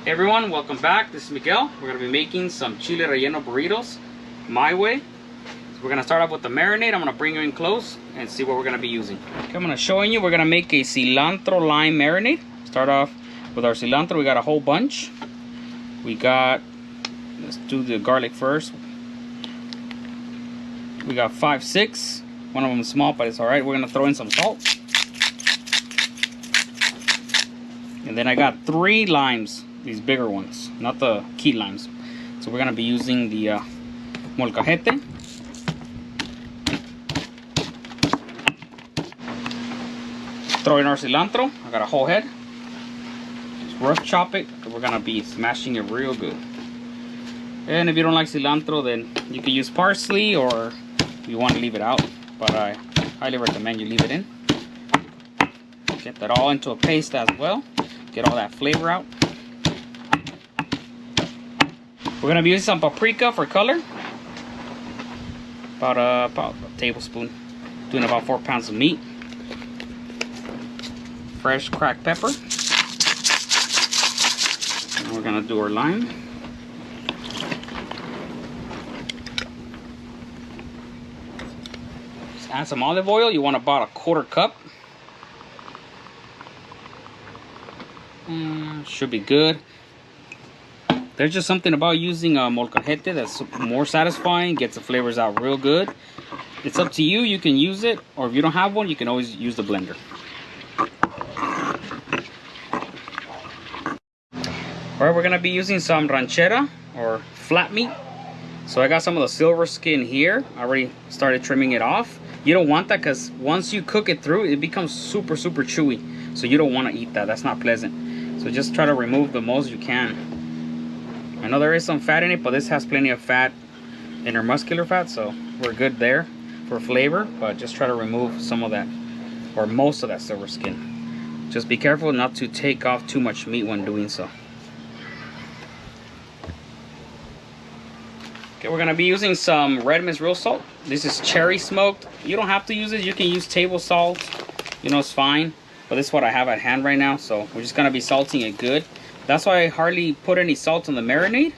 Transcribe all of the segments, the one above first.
Hey everyone, welcome back. This is Miguel. We're going to be making some chile relleno burritos my way. So we're going to start off with the marinade. I'm going to bring you in close and see what we're going to be using. Okay, I'm going to show you. We're going to make a cilantro lime marinade. Start off with our cilantro. We got a whole bunch. Let's do the garlic first. We got 5, 6. One of them is small, but it's alright. We're going to throw in some salt. And then I got 3 limes. These bigger ones, not the key limes. So we're gonna be using the molcajete. Throw in our cilantro. I got a whole head. Just rough chop it. We're gonna be smashing it real good. And if you don't like cilantro, then you can use parsley, or you want to leave it out. But I highly recommend you leave it in. Get that all into a paste as well. Get all that flavor out. We're gonna be using some paprika for color. About a tablespoon. Doing about 4 pounds of meat. Fresh cracked pepper. And we're gonna do our lime. Just add some olive oil. You want about a 1/4 cup. Should be good. There's just something about using a molcajete that's more satisfying, gets the flavors out real good. It's up to you. You can use it, or if you don't have one, you can always use the blender. Alright, we're going to be using some ranchera, or flat meat. So I got some of the silver skin here. I already started trimming it off. You don't want that because once you cook it through, it becomes super chewy. So you don't want to eat that. That's not pleasant. So just try to remove the most you can. I know there is some fat in it, but this has plenty of fat, intermuscular fat, so we're good there for flavor. But just try to remove some of that, or most of that silver skin. Just be careful not to take off too much meat when doing so. Okay, we're gonna be using some red minced real salt. This is cherry smoked. You don't have to use it. You can use table salt. You know, it's fine. But this is what I have at hand right now, so we're just gonna be salting it good. That's why I hardly put any salt on the marinade.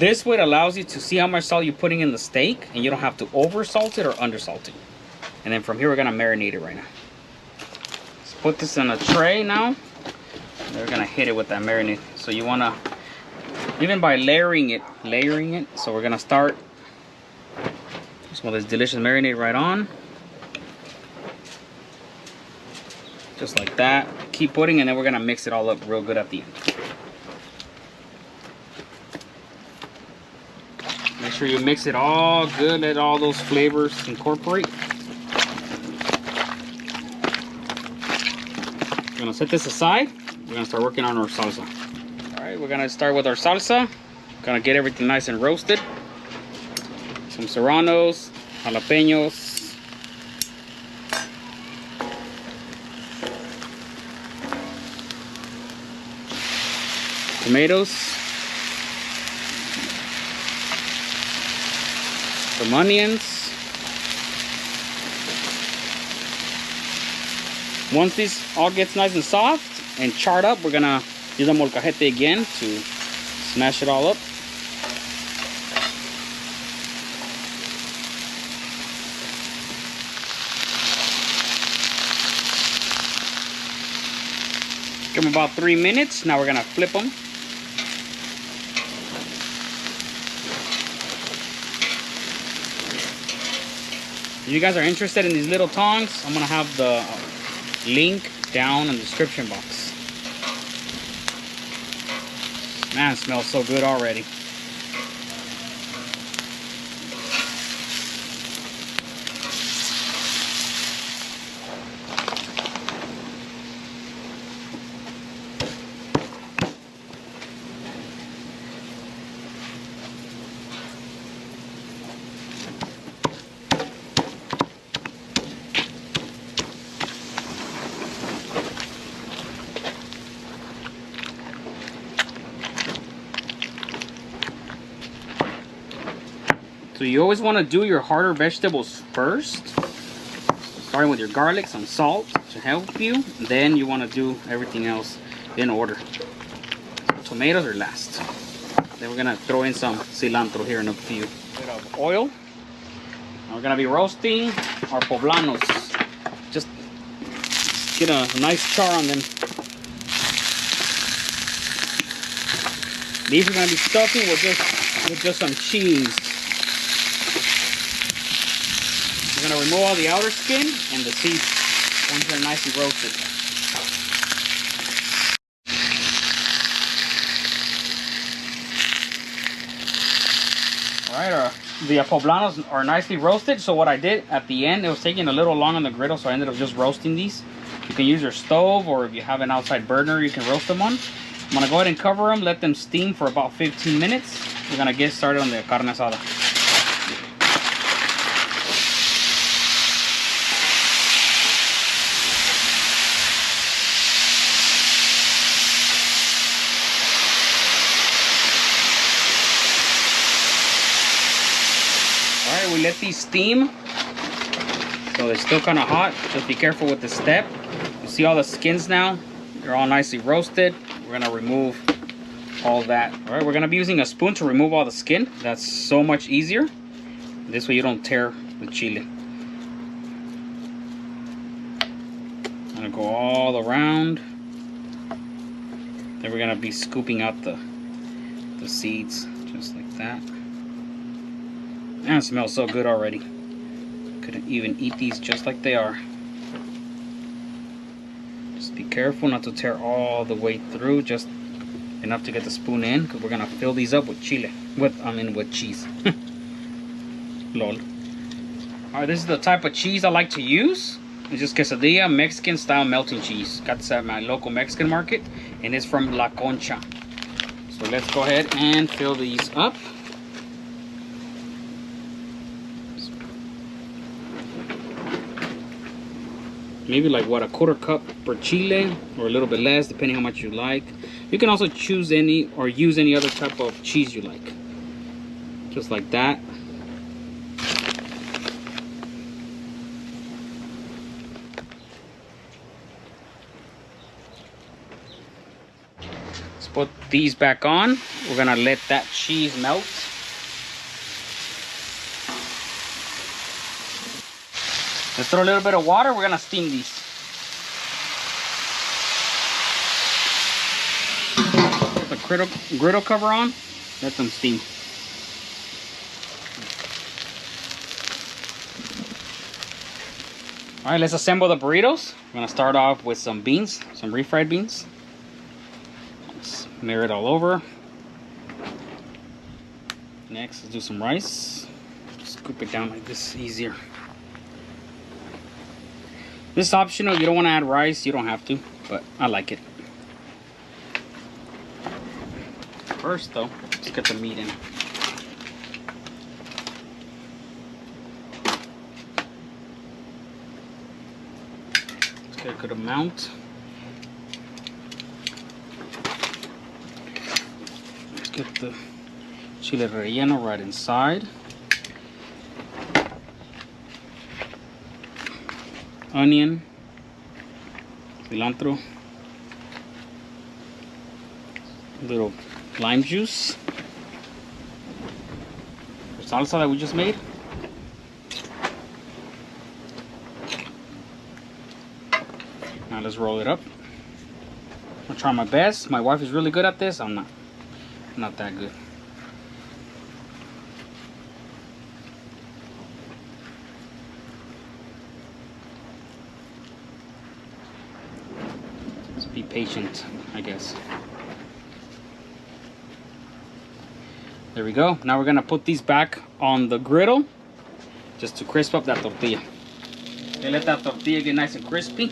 This way it allows you to see how much salt you're putting in the steak, and you don't have to over salt it or under salt it. And then from here we're gonna marinate it right now. Let's put this in a tray now. We're gonna hit it with that marinade. So you wanna, even by layering it. So we're gonna start some of this delicious marinade right on. Just like that. Keep putting, and then we're gonna mix it all up real good at the end. Make sure you mix it all good, let all those flavors incorporate. We're gonna set this aside. We're gonna start working on our salsa. All right, we're gonna start with our salsa. Gonna get everything nice and roasted. Some serranos, jalapenos, tomatoes, some onions. Once this all gets nice and soft and charred up, we're gonna use the molcajete again to smash it all up. Give them about 3 minutes. Now we're gonna flip them. If you guys are interested in these little tongs, I'm gonna have the link down in the description box. Man, it smells so good already. So you always want to do your harder vegetables first, starting with your garlic, some salt to help you. Then you want to do everything else in order. tomatoes are last. Then we're gonna throw in some cilantro here in a few. A bit of oil. And we're gonna be roasting our poblanos. Just get a nice char on them. These are gonna be stuffing with just some cheese. We're gonna remove all the outer skin and the seeds once they're nicely roasted. Alright, the poblanos are nicely roasted. So what I did at the end, it was taking a little long on the griddle, so I ended up just roasting these. You can use your stove, or if you have an outside burner, you can roast them on. I'm gonna go ahead and cover them, let them steam for about 15 minutes. We're gonna get started on the carne asada. Alright, we let these steam. So they're still kind of hot. Just be careful with the step. You see all the skins now? They're all nicely roasted. We're gonna remove all that. All right, we're gonna be using a spoon to remove all the skin. That's so much easier. This way you don't tear the chili. I'm gonna go all around. Then we're gonna be scooping out the seeds, just like that. And it smells so good already. Couldn't even eat these just like they are. Just be careful not to tear all the way through, just enough to get the spoon in, because we're gonna fill these up with chile. With cheese. Lol. Alright, this is the type of cheese I like to use. It's just quesadilla, Mexican style melting cheese. Got this at my local Mexican market, and it's from La Concha. So let's go ahead and fill these up. Maybe like what, a quarter cup per chile, or a little bit less, depending how much you like. You can also choose any or use any other type of cheese you like. Just like that. Let's put these back on. We're gonna let that cheese melt. Let's throw a little bit of water. We're gonna steam these. Put the griddle cover on. Let them steam. All right, let's assemble the burritos. I'm gonna start off with some beans, some refried beans. Smear it all over. Next, let's do some rice. Scoop it down like this, easier. This is optional. You don't want to add rice, you don't have to, but I like it. First though, let's get the meat in. Let's get a good amount. Let's get the chile relleno right inside. Onion, cilantro, a little lime juice, the salsa that we just made. Now let's roll it up. I'll try my best. My wife is really good at this. I'm not that good. Be patient, I guess. There we go. Now we're gonna put these back on the griddle just to crisp up that tortilla. Okay, let that tortilla get nice and crispy.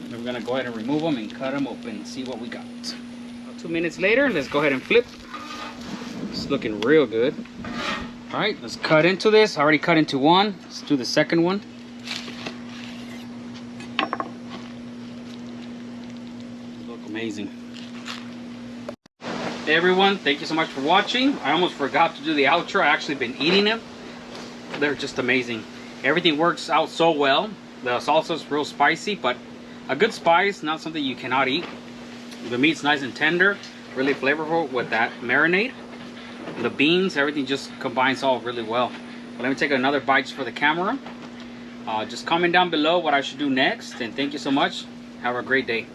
Then we're gonna go ahead and remove them and cut them open and see what we got. About 2 minutes later, let's go ahead and flip. It's looking real good. All right, let's cut into this. I already cut into one. Let's do the second one. Amazing. Hey everyone, thank you so much for watching. I almost forgot to do the outro. I actually been eating them. They're just amazing. Everything works out so well. The salsa's real spicy, but a good spice, not something you cannot eat. The meat's nice and tender, really flavorful with that marinade. The beans, everything just combines all really well. But let me take another bite for the camera. Just comment down below what I should do next, and thank you so much. Have a great day.